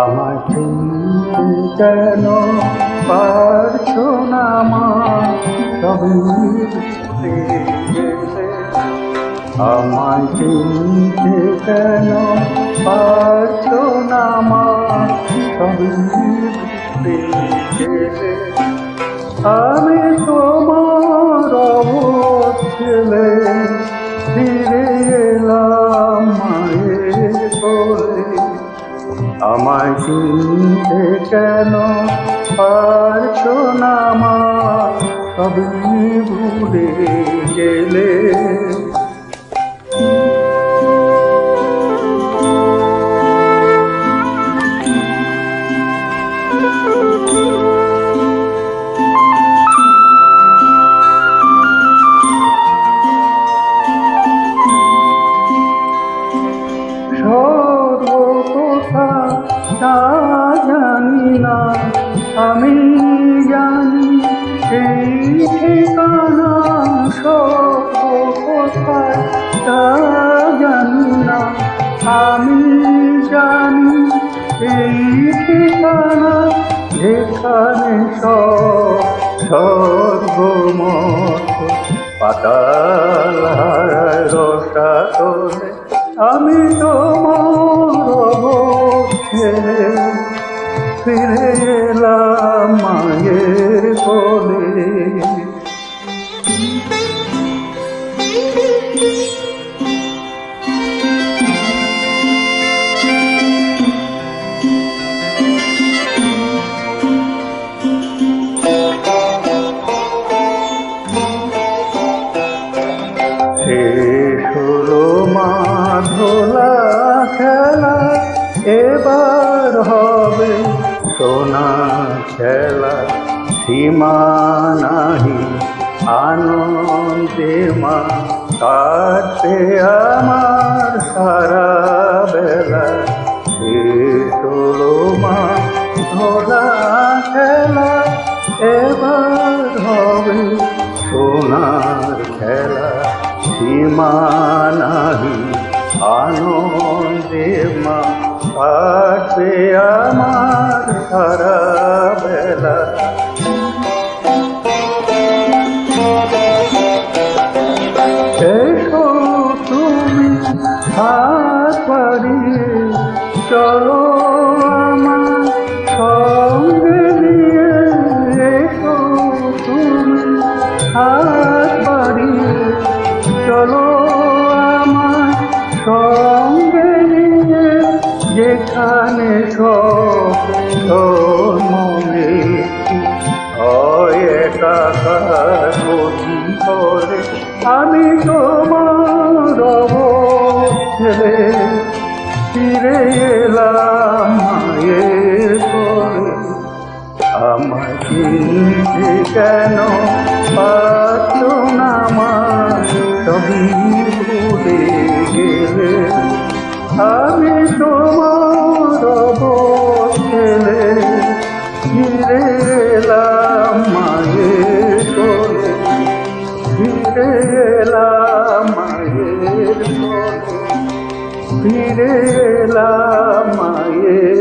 আমায় চিনতে কেন পারছো না মা, সবই ভুলে গেলে। আমায় চিনতে কেন পারছো না মা, সবই ভুলে গেলে। আমি তোমার অবুঝ ছেলে, ফিরে এলাম মায়ের কোলে। আমায় চিনতে কেন পারছো না মা, সবই ভুলে গেলে। তা জানি না, আমি জানি সেই ঠিকানা কোথায়। তা জানি না, আমি জানি সেই ঠিকানা যেখানে স্বর্গমত পাতাল হারায় রসাতলে। আমি তোমার ছেলে, ফিরে এলাম মায়ের কোলে। শেষ হলো মা ধোলা খেলা, এবার হবে সোনা খেলা। সীমা নাহি আনন্দে মা, কাটে আমার সারা বেলা। শেষ হলো মা ধোলা খেলা, এবার হবে সোনার খেলা। সীমা নাহি আনন্দে মা, কাটবে আমার সারা বেলা। এসো তুমি হাত বাড়িয়ে, চলো আমার সঙ্গে নিয়ে। এসো তুমি হাত বাড়িয়ে, চলো আমার সঙ্গে নিয়ে। যেখানে সব মনে হয় একাকার গতি করে। আমি তোমার ছেলে, ফিরে এলাম মায়ের কোলে। আমায় চিনতে কেন পারছো না মা, সবই ভুলে গেলে। আমি তোমার ছেলে, ফিরে এলাম মায়ের কোলে। ফিরে এলাম মায়ের কোলে, ফিরে এলাম মায়ের